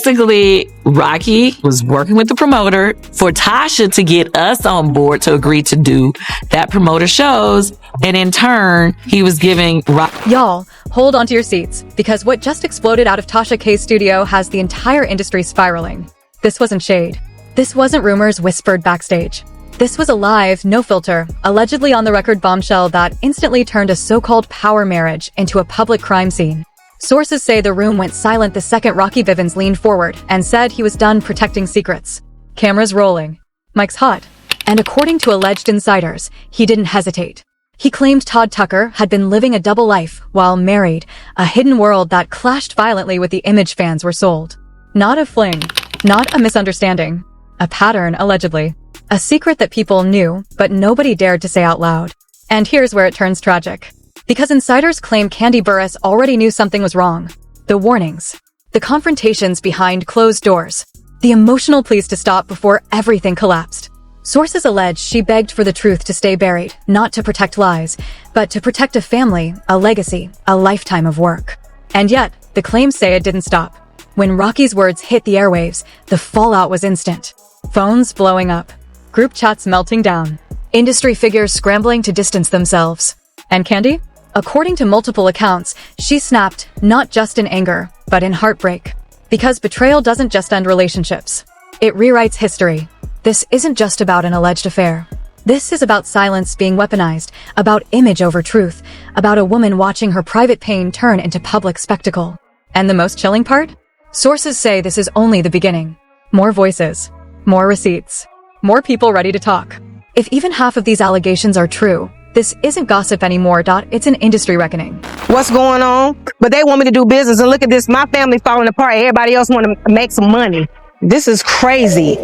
basically, Rocky was working with the promoter for Tasha to get us on board to agree to do that promoter shows. And in turn, he was giving Y'all, hold onto your seats, because what just exploded out of Tasha K's studio has the entire industry spiraling. This wasn't shade. This wasn't rumors whispered backstage. This was a live, no filter, allegedly on the record bombshell that instantly turned a so-called power marriage into a public crime scene. Sources say the room went silent the second Rocky Vivens leaned forward and said he was done protecting secrets. Cameras rolling. Mic's hot. And according to alleged insiders, he didn't hesitate. He claimed Todd Tucker had been living a double life while married, a hidden world that clashed violently with the image fans were sold. Not a fling. Not a misunderstanding. A pattern, allegedly. A secret that people knew, but nobody dared to say out loud. And here's where it turns tragic. Because insiders claim Kandi Burruss already knew something was wrong. The warnings. The confrontations behind closed doors. The emotional pleas to stop before everything collapsed. Sources allege she begged for the truth to stay buried, not to protect lies, but to protect a family, a legacy, a lifetime of work. And yet, the claims say it didn't stop. When Rocky's words hit the airwaves, the fallout was instant. Phones blowing up. Group chats melting down. Industry figures scrambling to distance themselves. And Kandi? According to multiple accounts, she snapped, not just in anger, but in heartbreak. Because betrayal doesn't just end relationships. It rewrites history. This isn't just about an alleged affair. This is about silence being weaponized, about image over truth, about a woman watching her private pain turn into public spectacle. And the most chilling part? Sources say this is only the beginning. More voices. More receipts. More people ready to talk. If even half of these allegations are true, this isn't gossip anymore, It's an industry reckoning. What's going on? But they want me to do business, and look at this, my family falling apart. Everybody else want to make some money. This is crazy.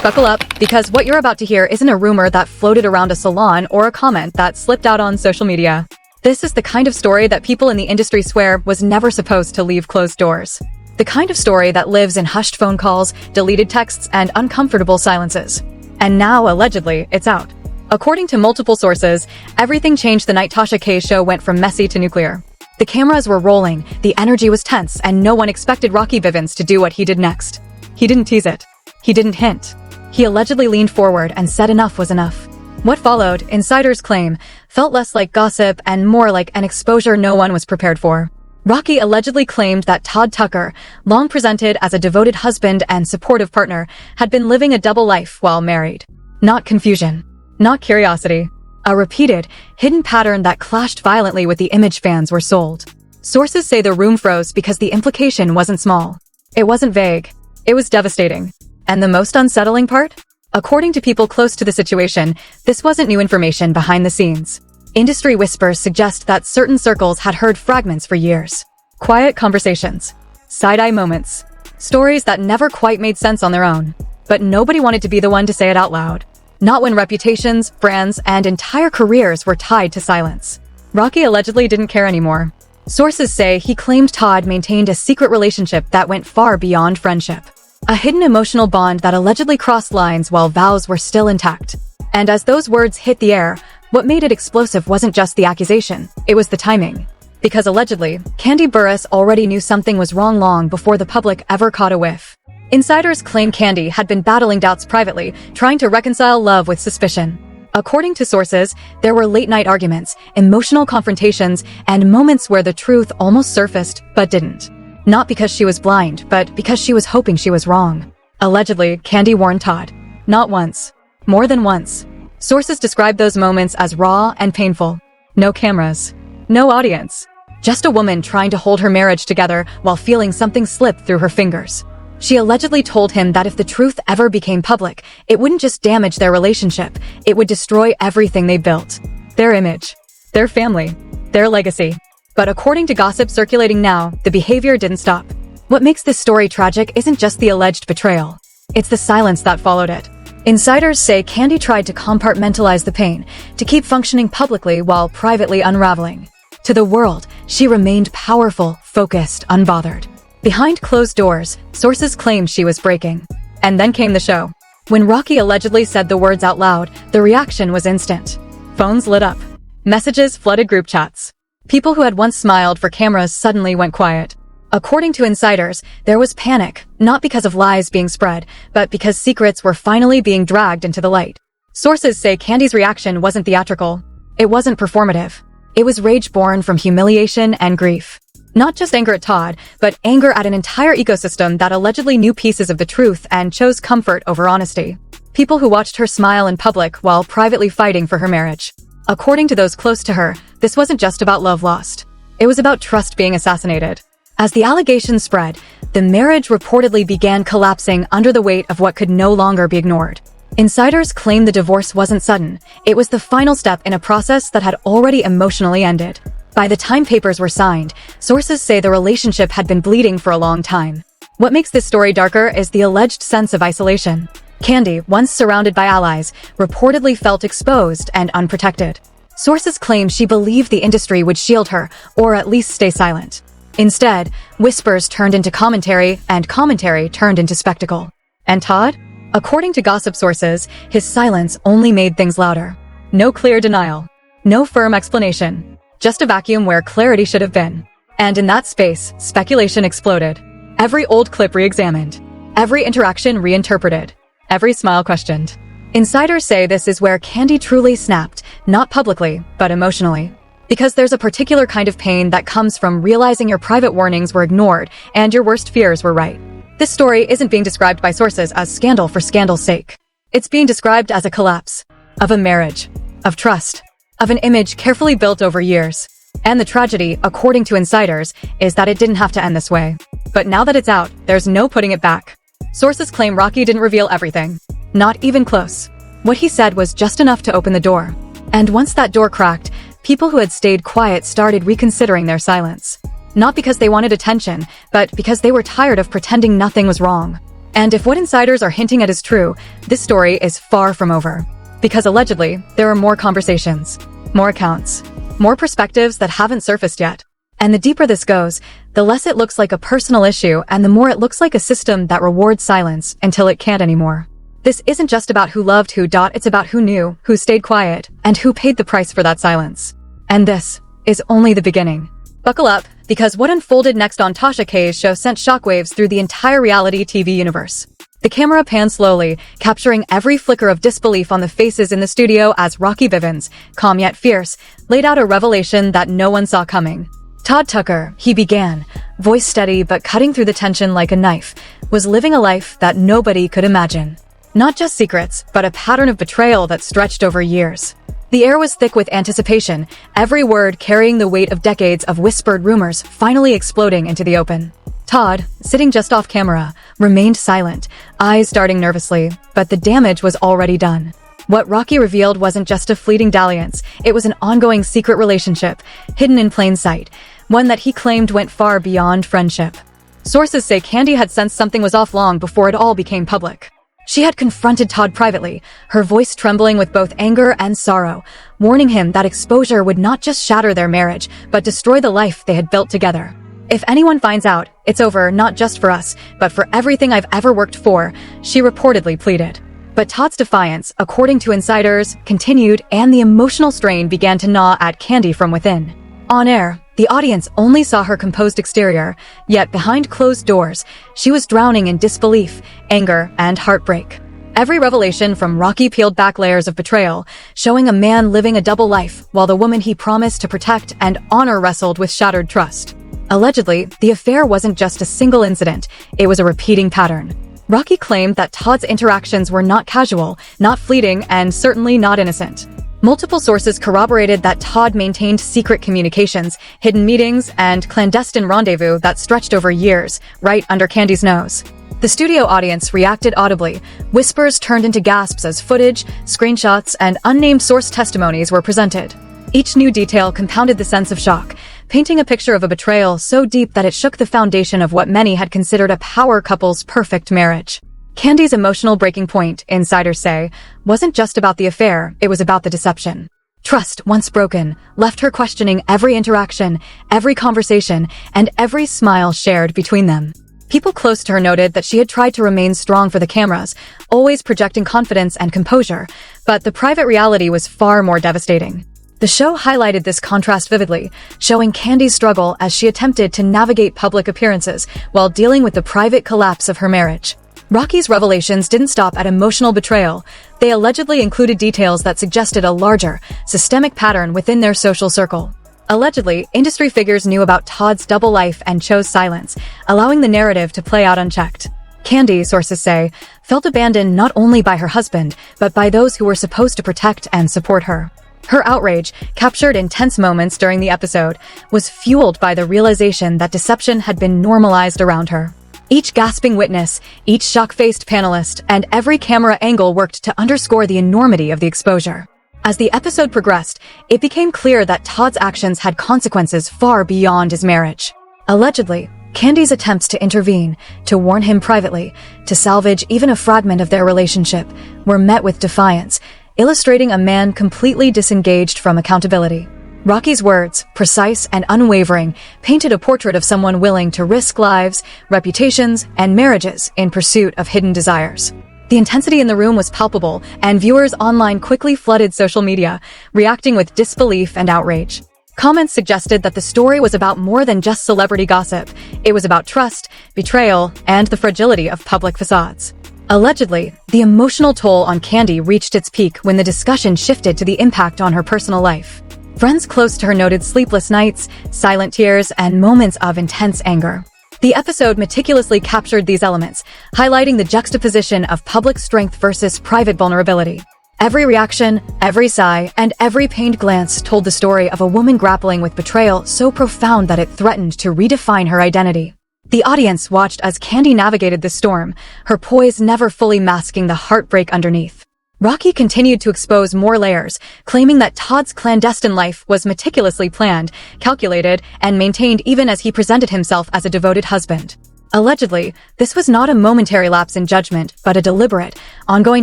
Buckle up, because what you're about to hear isn't a rumor that floated around a salon or a comment that slipped out on social media. This is the kind of story that people in the industry swear was never supposed to leave closed doors. The kind of story that lives in hushed phone calls, deleted texts, and uncomfortable silences. And now, allegedly, it's out. According to multiple sources, everything changed the night Tasha K's show went from messy to nuclear. The cameras were rolling, the energy was tense, and no one expected Rocky Vivens to do what he did next. He didn't tease it. He didn't hint. He allegedly leaned forward and said enough was enough. What followed, insiders claim, felt less like gossip and more like an exposure no one was prepared for. Rocky allegedly claimed that Todd Tucker, long presented as a devoted husband and supportive partner, had been living a double life while married. Not confusion. Not curiosity. A repeated, hidden pattern that clashed violently with the image fans were sold. Sources say the room froze because the implication wasn't small. It wasn't vague. It was devastating. And the most unsettling part? According to people close to the situation, this wasn't new information behind the scenes. Industry whispers suggest that certain circles had heard fragments for years. Quiet conversations. Side-eye moments. Stories that never quite made sense on their own. But nobody wanted to be the one to say it out loud. Not when reputations, brands, and entire careers were tied to silence. Rocky allegedly didn't care anymore. Sources say he claimed Todd maintained a secret relationship that went far beyond friendship. A hidden emotional bond that allegedly crossed lines while vows were still intact. And as those words hit the air, what made it explosive wasn't just the accusation, it was the timing. Because allegedly, Kandi Burruss already knew something was wrong long before the public ever caught a whiff. Insiders claim Kandi had been battling doubts privately, trying to reconcile love with suspicion. According to sources, there were late-night arguments, emotional confrontations, and moments where the truth almost surfaced, but didn't. Not because she was blind, but because she was hoping she was wrong. Allegedly, Kandi warned Todd. Not once. More than once. Sources describe those moments as raw and painful. No cameras. No audience. Just a woman trying to hold her marriage together while feeling something slip through her fingers. She allegedly told him that if the truth ever became public, it wouldn't just damage their relationship, it would destroy everything they built. Their image. Their family. Their legacy. But according to gossip circulating now, the behavior didn't stop. What makes this story tragic isn't just the alleged betrayal. It's the silence that followed it. Insiders say Kandi tried to compartmentalize the pain, to keep functioning publicly while privately unraveling. To the world, she remained powerful, focused, unbothered. Behind closed doors, sources claimed she was breaking. And then came the show. When Rocky allegedly said the words out loud, the reaction was instant. Phones lit up. Messages flooded group chats. People who had once smiled for cameras suddenly went quiet. According to insiders, there was panic, not because of lies being spread, but because secrets were finally being dragged into the light. Sources say Kandi's reaction wasn't theatrical. It wasn't performative. It was rage born from humiliation and grief. Not just anger at Todd, but anger at an entire ecosystem that allegedly knew pieces of the truth and chose comfort over honesty. People who watched her smile in public while privately fighting for her marriage. According to those close to her, this wasn't just about love lost. It was about trust being assassinated. As the allegations spread, the marriage reportedly began collapsing under the weight of what could no longer be ignored. Insiders claim the divorce wasn't sudden. It was the final step in a process that had already emotionally ended. By the time papers were signed, sources say the relationship had been bleeding for a long time. What makes this story darker is the alleged sense of isolation. Kandi, once surrounded by allies, reportedly felt exposed and unprotected. Sources claim she believed the industry would shield her, or at least stay silent. Instead, whispers turned into commentary, and commentary turned into spectacle. And Todd? According to gossip sources, his silence only made things louder. No clear denial. No firm explanation. Just a vacuum where clarity should have been. And in that space, speculation exploded. Every old clip re-examined. Every interaction reinterpreted. Every smile questioned. Insiders say this is where Kandi truly snapped, not publicly, but emotionally. Because there's a particular kind of pain that comes from realizing your private warnings were ignored and your worst fears were right. This story isn't being described by sources as scandal for scandal's sake. It's being described as a collapse. Of a marriage. Of trust. Of an image carefully built over years. And the tragedy, according to insiders, is that it didn't have to end this way. But now that it's out, there's no putting it back. Sources claim Rocky didn't reveal everything. Not even close. What he said was just enough to open the door. And once that door cracked, people who had stayed quiet started reconsidering their silence. Not because they wanted attention, but because they were tired of pretending nothing was wrong. And if what insiders are hinting at is true, this story is far from over. Because allegedly, there are more conversations, more accounts, more perspectives that haven't surfaced yet. And the deeper this goes, the less it looks like a personal issue and the more it looks like a system that rewards silence until it can't anymore. This isn't just about who loved who. It's about who knew, who stayed quiet, and who paid the price for that silence. And this is only the beginning. Buckle up, because what unfolded next on Tasha K's show sent shockwaves through the entire reality TV universe. The camera panned slowly, capturing every flicker of disbelief on the faces in the studio as Rocky Bivens, calm yet fierce, laid out a revelation that no one saw coming. Todd Tucker, he began, voice steady but cutting through the tension like a knife, was living a life that nobody could imagine. Not just secrets, but a pattern of betrayal that stretched over years. The air was thick with anticipation, every word carrying the weight of decades of whispered rumors finally exploding into the open. Todd, sitting just off camera, remained silent, eyes darting nervously, but the damage was already done. What Rocky revealed wasn't just a fleeting dalliance, it was an ongoing secret relationship, hidden in plain sight, one that he claimed went far beyond friendship. Sources say Kandi had sensed something was off long before it all became public. She had confronted Todd privately, her voice trembling with both anger and sorrow, warning him that exposure would not just shatter their marriage, but destroy the life they had built together. If anyone finds out, it's over not just for us, but for everything I've ever worked for, she reportedly pleaded. But Todd's defiance, according to insiders, continued and the emotional strain began to gnaw at Kandi from within. On air, the audience only saw her composed exterior, yet behind closed doors, she was drowning in disbelief, anger, and heartbreak. Every revelation from Rocky peeled back layers of betrayal, showing a man living a double life while the woman he promised to protect and honor wrestled with shattered trust. Allegedly, the affair wasn't just a single incident, it was a repeating pattern. Rocky claimed that Todd's interactions were not casual, not fleeting, and certainly not innocent. Multiple sources corroborated that Todd maintained secret communications, hidden meetings, and clandestine rendezvous that stretched over years, right under Kandi's nose. The studio audience reacted audibly. Whispers turned into gasps as footage, screenshots, and unnamed source testimonies were presented. Each new detail compounded the sense of shock, painting a picture of a betrayal so deep that it shook the foundation of what many had considered a power couple's perfect marriage. Kandi's emotional breaking point, insiders say, wasn't just about the affair, it was about the deception. Trust, once broken, left her questioning every interaction, every conversation, and every smile shared between them. People close to her noted that she had tried to remain strong for the cameras, always projecting confidence and composure, but the private reality was far more devastating. The show highlighted this contrast vividly, showing Kandi's struggle as she attempted to navigate public appearances while dealing with the private collapse of her marriage. Rocky's revelations didn't stop at emotional betrayal. They allegedly included details that suggested a larger, systemic pattern within their social circle. Allegedly, industry figures knew about Todd's double life and chose silence, allowing the narrative to play out unchecked. Kandi, sources say, felt abandoned not only by her husband, but by those who were supposed to protect and support her. Her outrage, captured in tense moments during the episode, was fueled by the realization that deception had been normalized around her. Each gasping witness, each shock-faced panelist, and every camera angle worked to underscore the enormity of the exposure. As the episode progressed, it became clear that Todd's actions had consequences far beyond his marriage. Allegedly, Kandi's attempts to intervene, to warn him privately, to salvage even a fragment of their relationship, were met with defiance, illustrating a man completely disengaged from accountability. Rocky's words, precise and unwavering, painted a portrait of someone willing to risk lives, reputations, and marriages in pursuit of hidden desires. The intensity in the room was palpable, and viewers online quickly flooded social media, reacting with disbelief and outrage. Comments suggested that the story was about more than just celebrity gossip. It was about trust, betrayal, and the fragility of public facades. Allegedly, the emotional toll on Kandi reached its peak when the discussion shifted to the impact on her personal life. Friends close to her noted sleepless nights, silent tears, and moments of intense anger. The episode meticulously captured these elements, highlighting the juxtaposition of public strength versus private vulnerability. Every reaction, every sigh, and every pained glance told the story of a woman grappling with betrayal so profound that it threatened to redefine her identity. The audience watched as Kandi navigated the storm, her poise never fully masking the heartbreak underneath. Rocky continued to expose more layers, claiming that Todd's clandestine life was meticulously planned, calculated, and maintained even as he presented himself as a devoted husband. Allegedly, this was not a momentary lapse in judgment, but a deliberate, ongoing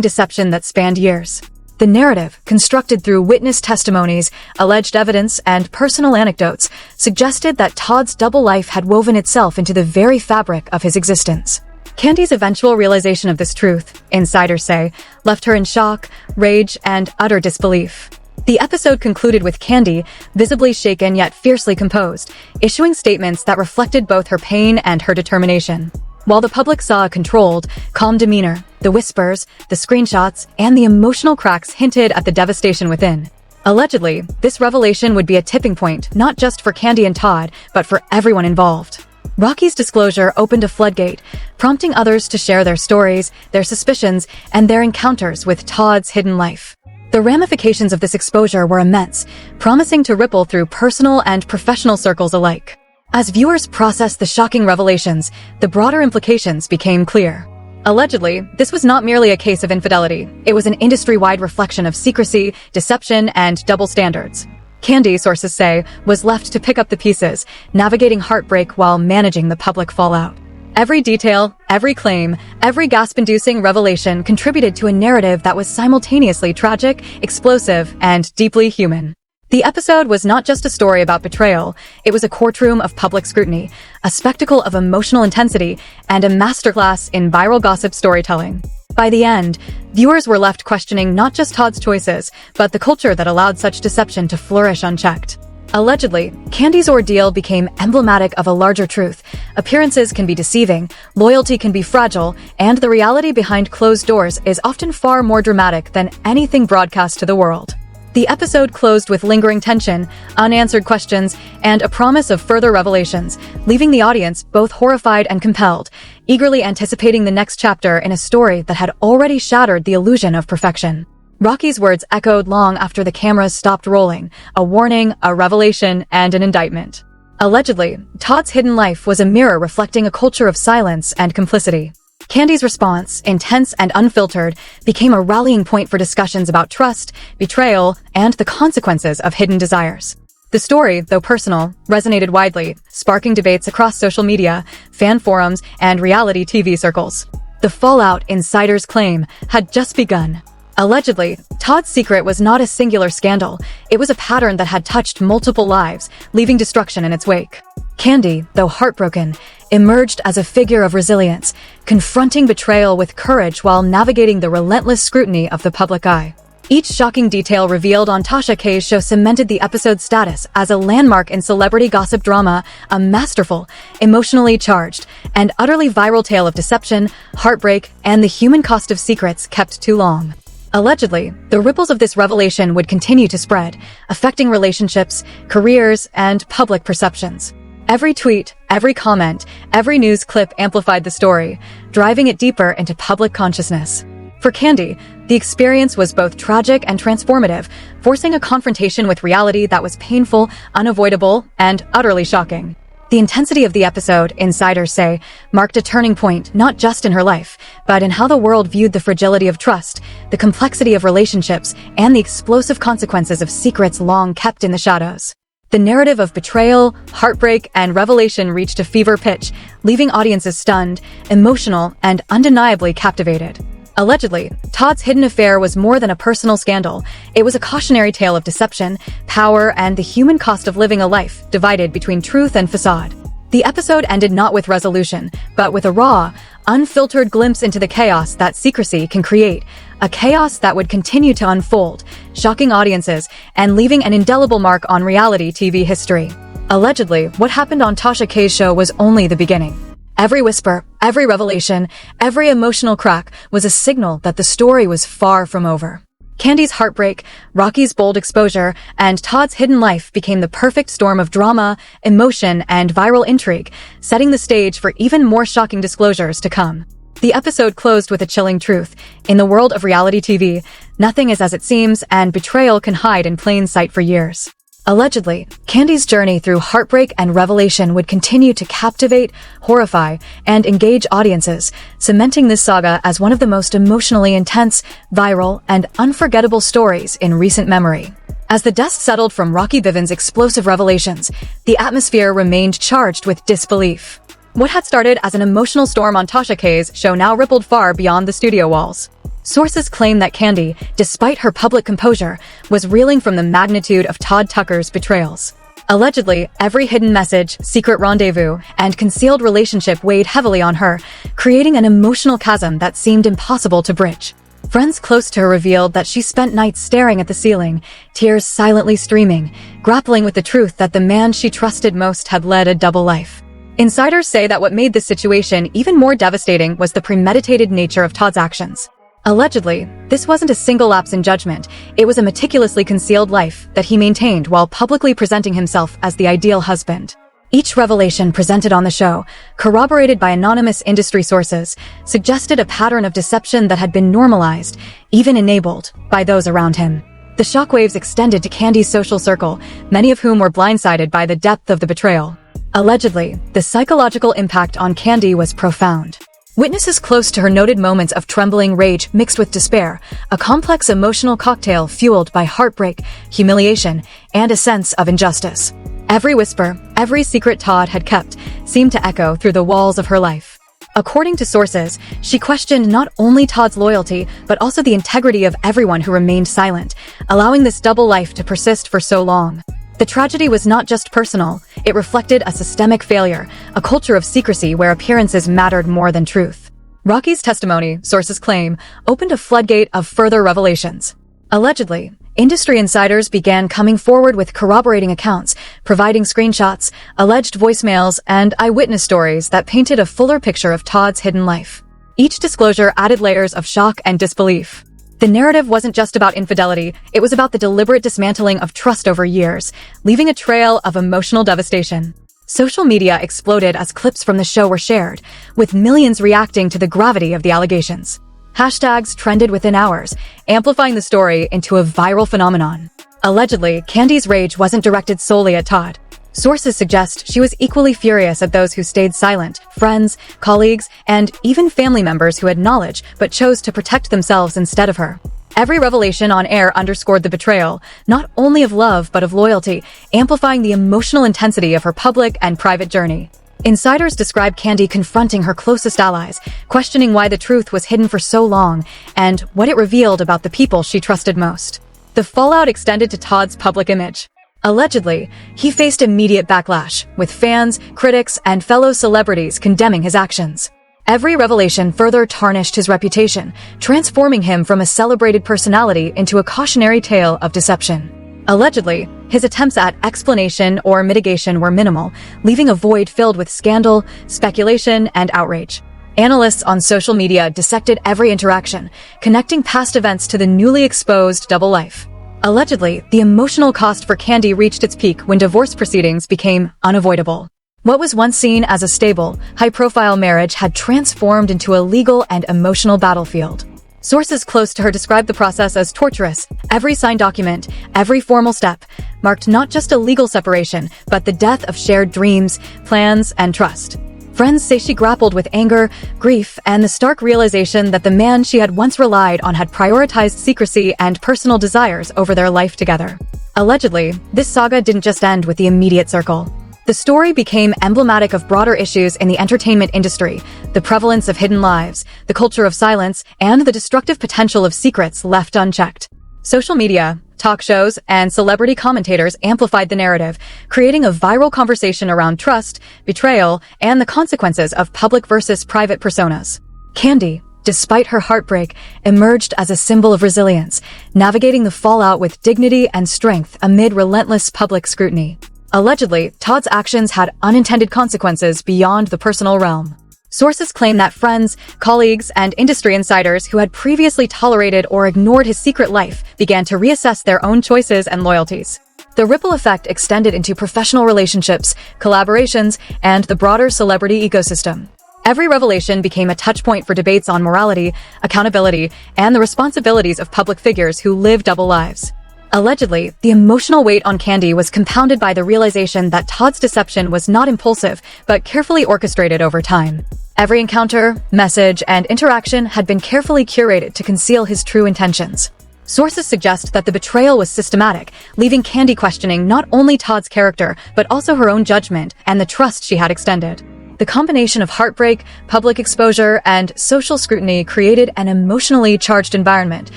deception that spanned years. The narrative, constructed through witness testimonies, alleged evidence, and personal anecdotes, suggested that Todd's double life had woven itself into the very fabric of his existence. Kandi's eventual realization of this truth, insiders say, left her in shock, rage, and utter disbelief. The episode concluded with Kandi, visibly shaken yet fiercely composed, issuing statements that reflected both her pain and her determination. While the public saw a controlled, calm demeanor, the whispers, the screenshots, and the emotional cracks hinted at the devastation within. Allegedly, this revelation would be a tipping point not just for Kandi and Todd, but for everyone involved. Rocky's disclosure opened a floodgate, prompting others to share their stories, their suspicions, and their encounters with Todd's hidden life. The ramifications of this exposure were immense, promising to ripple through personal and professional circles alike. As viewers processed the shocking revelations, the broader implications became clear. Allegedly, this was not merely a case of infidelity. It was an industry-wide reflection of secrecy, deception, and double standards. Kandi, sources say, was left to pick up the pieces, navigating heartbreak while managing the public fallout. Every detail, every claim, every gasp-inducing revelation contributed to a narrative that was simultaneously tragic, explosive, and deeply human. The episode was not just a story about betrayal, it was a courtroom of public scrutiny, a spectacle of emotional intensity, and a masterclass in viral gossip storytelling. By the end, viewers were left questioning not just Todd's choices, but the culture that allowed such deception to flourish unchecked. Allegedly, Kandi's ordeal became emblematic of a larger truth. Appearances can be deceiving, loyalty can be fragile, and the reality behind closed doors is often far more dramatic than anything broadcast to the world. The episode closed with lingering tension, unanswered questions, and a promise of further revelations, leaving the audience both horrified and compelled, eagerly anticipating the next chapter in a story that had already shattered the illusion of perfection. Rocky's words echoed long after the cameras stopped rolling, a warning, a revelation, and an indictment. Allegedly, Todd's hidden life was a mirror reflecting a culture of silence and complicity. Kandi's response, intense and unfiltered, became a rallying point for discussions about trust, betrayal, and the consequences of hidden desires. The story, though personal, resonated widely, sparking debates across social media, fan forums, and reality TV circles. The fallout, insiders claim, had just begun. Allegedly, Todd's secret was not a singular scandal. It was a pattern that had touched multiple lives, leaving destruction in its wake. Kandi, though heartbroken, emerged as a figure of resilience, confronting betrayal with courage while navigating the relentless scrutiny of the public eye. Each shocking detail revealed on Tasha K's show cemented the episode's status as a landmark in celebrity gossip drama, a masterful, emotionally charged, and utterly viral tale of deception, heartbreak, and the human cost of secrets kept too long. Allegedly, the ripples of this revelation would continue to spread, affecting relationships, careers, and public perceptions. Every tweet, every comment, every news clip amplified the story, driving it deeper into public consciousness. For Kandi, the experience was both tragic and transformative, forcing a confrontation with reality that was painful, unavoidable, and utterly shocking. The intensity of the episode, insiders say, marked a turning point not just in her life, but in how the world viewed the fragility of trust, the complexity of relationships, and the explosive consequences of secrets long kept in the shadows. The narrative of betrayal, heartbreak, and revelation reached a fever pitch, leaving audiences stunned, emotional, and undeniably captivated. Allegedly, Todd's hidden affair was more than a personal scandal. It was a cautionary tale of deception, power, and the human cost of living a life divided between truth and facade. The episode ended not with resolution, but with a raw, unfiltered glimpse into the chaos that secrecy can create, a chaos that would continue to unfold, shocking audiences and leaving an indelible mark on reality TV history. Allegedly, what happened on Tasha K's show was only the beginning. Every whisper, every revelation, every emotional crack was a signal that the story was far from over. Kandi's heartbreak, Rocky's bold exposure, and Todd's hidden life became the perfect storm of drama, emotion, and viral intrigue, setting the stage for even more shocking disclosures to come. The episode closed with a chilling truth. In the world of reality TV, nothing is as it seems, and betrayal can hide in plain sight for years. Allegedly, Kandi's journey through heartbreak and revelation would continue to captivate, horrify, and engage audiences, cementing this saga as one of the most emotionally intense, viral, and unforgettable stories in recent memory. As the dust settled from Rocky Vivian's explosive revelations, the atmosphere remained charged with disbelief. What had started as an emotional storm on Tasha K's show now rippled far beyond the studio walls. Sources claim that Kandi, despite her public composure, was reeling from the magnitude of Todd Tucker's betrayals. Allegedly, every hidden message, secret rendezvous, and concealed relationship weighed heavily on her, creating an emotional chasm that seemed impossible to bridge. Friends close to her revealed that she spent nights staring at the ceiling, tears silently streaming, grappling with the truth that the man she trusted most had led a double life. Insiders say that what made this situation even more devastating was the premeditated nature of Todd's actions. Allegedly, this wasn't a single lapse in judgment, it was a meticulously concealed life that he maintained while publicly presenting himself as the ideal husband. Each revelation presented on the show, corroborated by anonymous industry sources, suggested a pattern of deception that had been normalized, even enabled, by those around him. The shockwaves extended to Kandi's social circle, many of whom were blindsided by the depth of the betrayal. Allegedly, the psychological impact on Kandi was profound. Witnesses close to her noted moments of trembling rage mixed with despair, a complex emotional cocktail fueled by heartbreak, humiliation, and a sense of injustice. Every whisper, every secret Todd had kept, seemed to echo through the walls of her life. According to sources, she questioned not only Todd's loyalty, but also the integrity of everyone who remained silent, allowing this double life to persist for so long. The tragedy was not just personal, it reflected a systemic failure, a culture of secrecy where appearances mattered more than truth. Rocky's testimony, sources claim, opened a floodgate of further revelations. Allegedly, industry insiders began coming forward with corroborating accounts, providing screenshots, alleged voicemails, and eyewitness stories that painted a fuller picture of Todd's hidden life. Each disclosure added layers of shock and disbelief. The narrative wasn't just about infidelity, it was about the deliberate dismantling of trust over years, leaving a trail of emotional devastation. Social media exploded as clips from the show were shared, with millions reacting to the gravity of the allegations. Hashtags trended within hours, amplifying the story into a viral phenomenon. Allegedly, Kandi's rage wasn't directed solely at Todd. Sources suggest she was equally furious at those who stayed silent, friends, colleagues, and even family members who had knowledge but chose to protect themselves instead of her. Every revelation on air underscored the betrayal, not only of love but of loyalty, amplifying the emotional intensity of her public and private journey. Insiders describe Kandi confronting her closest allies, questioning why the truth was hidden for so long, and what it revealed about the people she trusted most. The fallout extended to Todd's public image. Allegedly, he faced immediate backlash, with fans, critics, and fellow celebrities condemning his actions. Every revelation further tarnished his reputation, transforming him from a celebrated personality into a cautionary tale of deception. Allegedly, his attempts at explanation or mitigation were minimal, leaving a void filled with scandal, speculation, and outrage. Analysts on social media dissected every interaction, connecting past events to the newly exposed double life. Allegedly, the emotional cost for Kandi reached its peak when divorce proceedings became unavoidable. What was once seen as a stable, high-profile marriage had transformed into a legal and emotional battlefield. Sources close to her described the process as torturous. Every signed document, every formal step, marked not just a legal separation, but the death of shared dreams, plans, and trust. Friends say she grappled with anger, grief, and the stark realization that the man she had once relied on had prioritized secrecy and personal desires over their life together. Allegedly, this saga didn't just end with the immediate circle. The story became emblematic of broader issues in the entertainment industry, the prevalence of hidden lives, the culture of silence, and the destructive potential of secrets left unchecked. Social media, talk shows, and celebrity commentators amplified the narrative, creating a viral conversation around trust, betrayal, and the consequences of public versus private personas. Kandi, despite her heartbreak, emerged as a symbol of resilience, navigating the fallout with dignity and strength amid relentless public scrutiny. Allegedly, Todd's actions had unintended consequences beyond the personal realm. Sources claim that friends, colleagues, and industry insiders who had previously tolerated or ignored his secret life began to reassess their own choices and loyalties. The ripple effect extended into professional relationships, collaborations, and the broader celebrity ecosystem. Every revelation became a touchpoint for debates on morality, accountability, and the responsibilities of public figures who live double lives. Allegedly, the emotional weight on Kandi was compounded by the realization that Todd's deception was not impulsive, but carefully orchestrated over time. Every encounter, message, and interaction had been carefully curated to conceal his true intentions. Sources suggest that the betrayal was systematic, leaving Kandi questioning not only Todd's character, but also her own judgment and the trust she had extended. The combination of heartbreak, public exposure, and social scrutiny created an emotionally charged environment,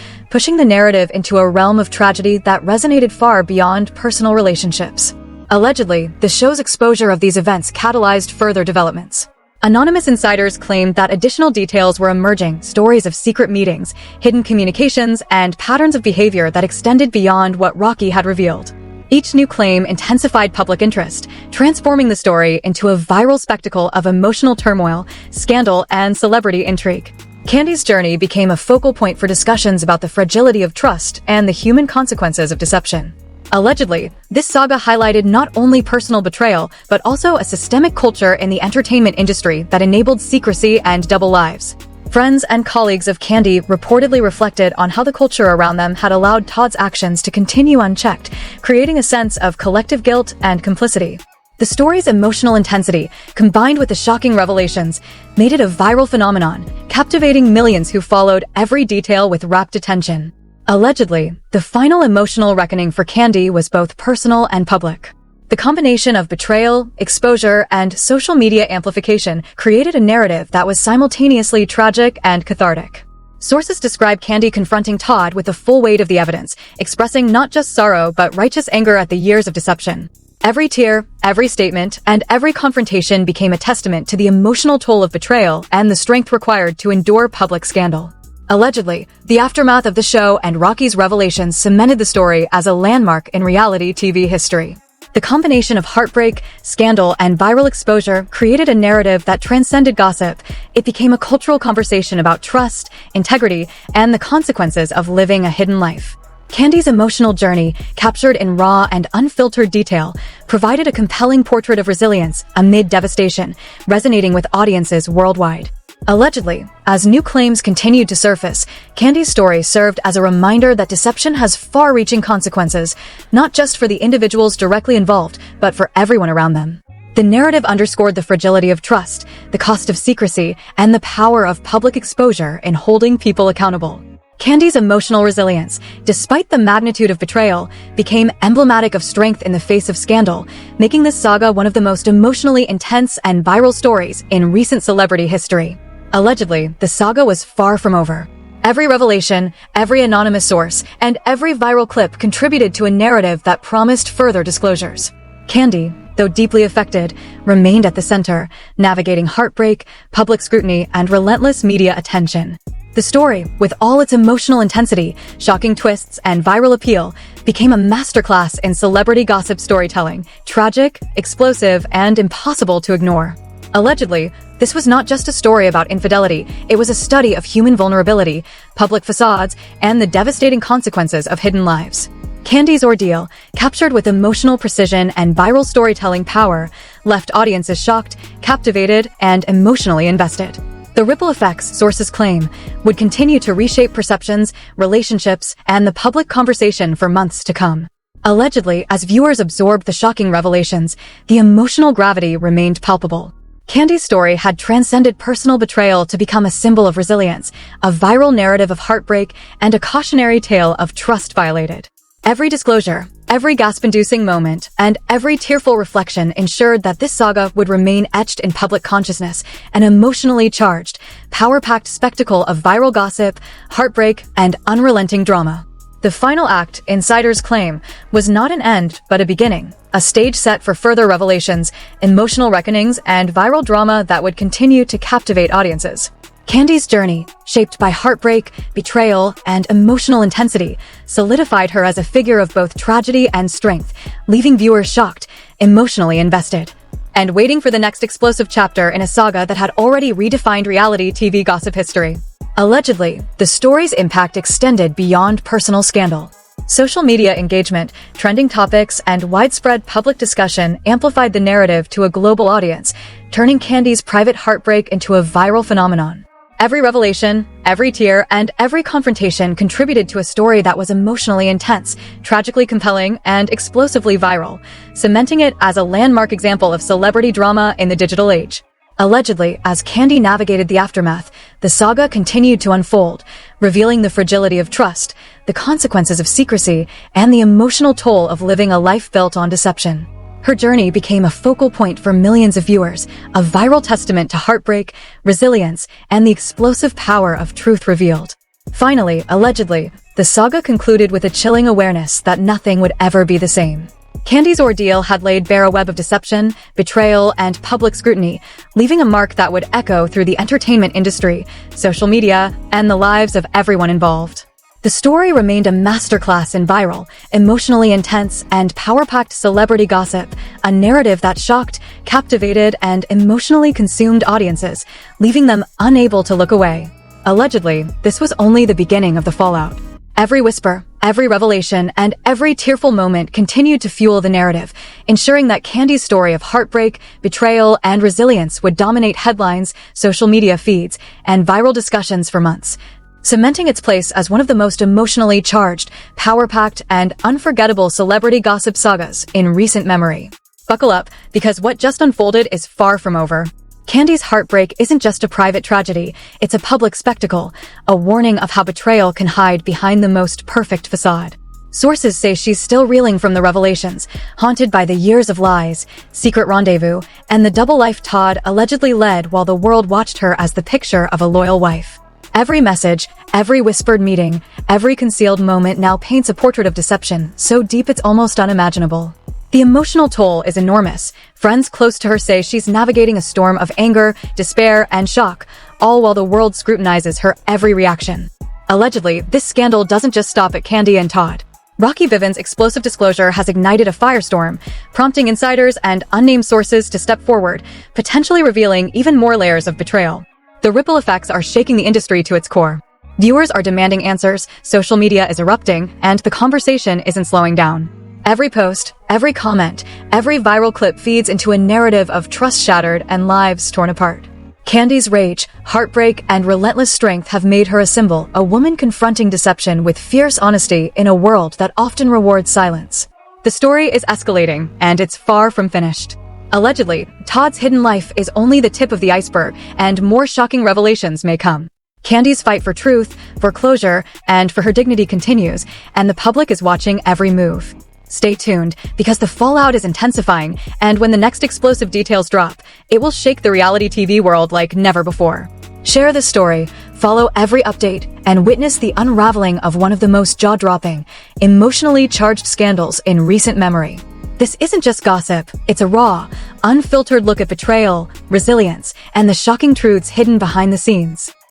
pushing the narrative into a realm of tragedy that resonated far beyond personal relationships. Allegedly, the show's exposure of these events catalyzed further developments. Anonymous insiders claimed that additional details were emerging, stories of secret meetings, hidden communications, and patterns of behavior that extended beyond what Rocky had revealed. Each new claim intensified public interest, transforming the story into a viral spectacle of emotional turmoil, scandal, and celebrity intrigue. Kandi's journey became a focal point for discussions about the fragility of trust and the human consequences of deception. Allegedly, this saga highlighted not only personal betrayal, but also a systemic culture in the entertainment industry that enabled secrecy and double lives. Friends and colleagues of Kandi reportedly reflected on how the culture around them had allowed Todd's actions to continue unchecked, creating a sense of collective guilt and complicity. The story's emotional intensity, combined with the shocking revelations, made it a viral phenomenon, captivating millions who followed every detail with rapt attention. Allegedly, the final emotional reckoning for Kandi was both personal and public. The combination of betrayal, exposure, and social media amplification created a narrative that was simultaneously tragic and cathartic. Sources describe Kandi confronting Todd with the full weight of the evidence, expressing not just sorrow but righteous anger at the years of deception. Every tear, every statement, and every confrontation became a testament to the emotional toll of betrayal and the strength required to endure public scandal. Allegedly, the aftermath of the show and Rocky's revelations cemented the story as a landmark in reality TV history. The combination of heartbreak, scandal, and viral exposure created a narrative that transcended gossip. It became a cultural conversation about trust, integrity, and the consequences of living a hidden life. Kandi's emotional journey, captured in raw and unfiltered detail, provided a compelling portrait of resilience amid devastation, resonating with audiences worldwide. Allegedly, as new claims continued to surface, Kandi's story served as a reminder that deception has far-reaching consequences, not just for the individuals directly involved, but for everyone around them. The narrative underscored the fragility of trust, the cost of secrecy, and the power of public exposure in holding people accountable. Kandi's emotional resilience, despite the magnitude of betrayal, became emblematic of strength in the face of scandal, making this saga one of the most emotionally intense and viral stories in recent celebrity history. Allegedly, the saga was far from over. Every revelation, every anonymous source, and every viral clip contributed to a narrative that promised further disclosures. Kandi, though deeply affected, remained at the center, navigating heartbreak, public scrutiny, and relentless media attention. The story, with all its emotional intensity, shocking twists, and viral appeal, became a masterclass in celebrity gossip storytelling, tragic, explosive, and impossible to ignore. Allegedly, this was not just a story about infidelity, it was a study of human vulnerability, public facades, and the devastating consequences of hidden lives. Kandi's ordeal, captured with emotional precision and viral storytelling power, left audiences shocked, captivated, and emotionally invested. The ripple effects, sources claim, would continue to reshape perceptions, relationships, and the public conversation for months to come. Allegedly, as viewers absorbed the shocking revelations, the emotional gravity remained palpable. Kandi's story had transcended personal betrayal to become a symbol of resilience, a viral narrative of heartbreak, and a cautionary tale of trust violated. Every disclosure, every gasp-inducing moment, and every tearful reflection ensured that this saga would remain etched in public consciousness, an emotionally charged, power-packed spectacle of viral gossip, heartbreak, and unrelenting drama. The final act, insiders claim, was not an end, but a beginning, a stage set for further revelations, emotional reckonings, and viral drama that would continue to captivate audiences. Kandi's journey, shaped by heartbreak, betrayal, and emotional intensity, solidified her as a figure of both tragedy and strength, leaving viewers shocked, emotionally invested, and waiting for the next explosive chapter in a saga that had already redefined reality TV gossip history. Allegedly, the story's impact extended beyond personal scandal. Social media engagement, trending topics, and widespread public discussion amplified the narrative to a global audience, turning Kandi's private heartbreak into a viral phenomenon. Every revelation, every tear, and every confrontation contributed to a story that was emotionally intense, tragically compelling, and explosively viral, cementing it as a landmark example of celebrity drama in the digital age. Allegedly, as Kandi navigated the aftermath, the saga continued to unfold, revealing the fragility of trust, the consequences of secrecy, and the emotional toll of living a life built on deception. Her journey became a focal point for millions of viewers, a viral testament to heartbreak, resilience, and the explosive power of truth revealed. Finally, allegedly, the saga concluded with a chilling awareness that nothing would ever be the same. Kandi's ordeal had laid bare a web of deception, betrayal, and public scrutiny, leaving a mark that would echo through the entertainment industry, social media, and the lives of everyone involved. The story remained a masterclass in viral, emotionally intense, and power-packed celebrity gossip, a narrative that shocked, captivated, and emotionally consumed audiences, leaving them unable to look away. Allegedly, this was only the beginning of the fallout. Every whisper, every revelation, and every tearful moment continued to fuel the narrative, ensuring that Kandi's story of heartbreak, betrayal, and resilience would dominate headlines, social media feeds, and viral discussions for months, cementing its place as one of the most emotionally charged, power-packed, and unforgettable celebrity gossip sagas in recent memory. Buckle up, because what just unfolded is far from over. Kandi's heartbreak isn't just a private tragedy, it's a public spectacle, a warning of how betrayal can hide behind the most perfect facade. Sources say she's still reeling from the revelations, haunted by the years of lies, secret rendezvous, and the double life Todd allegedly led while the world watched her as the picture of a loyal wife. Every message, every whispered meeting, every concealed moment now paints a portrait of deception, so deep it's almost unimaginable. The emotional toll is enormous. Friends close to her say she's navigating a storm of anger, despair, and shock, all while the world scrutinizes her every reaction. Allegedly, this scandal doesn't just stop at Kandi and Todd. Rocky Vivian's explosive disclosure has ignited a firestorm, prompting insiders and unnamed sources to step forward, potentially revealing even more layers of betrayal. The ripple effects are shaking the industry to its core. Viewers are demanding answers, social media is erupting, and the conversation isn't slowing down. Every post, every comment, every viral clip feeds into a narrative of trust shattered and lives torn apart. Kandi's rage, heartbreak, and relentless strength have made her a symbol, a woman confronting deception with fierce honesty in a world that often rewards silence. The story is escalating, and it's far from finished. Allegedly, Todd's hidden life is only the tip of the iceberg, and more shocking revelations may come. Kandi's fight for truth, for closure, and for her dignity continues, and the public is watching every move. Stay tuned, because the fallout is intensifying, and when the next explosive details drop, it will shake the reality TV world like never before. Share this story, follow every update, and witness the unraveling of one of the most jaw-dropping, emotionally charged scandals in recent memory. This isn't just gossip, it's a raw, unfiltered look at betrayal, resilience, and the shocking truths hidden behind the scenes.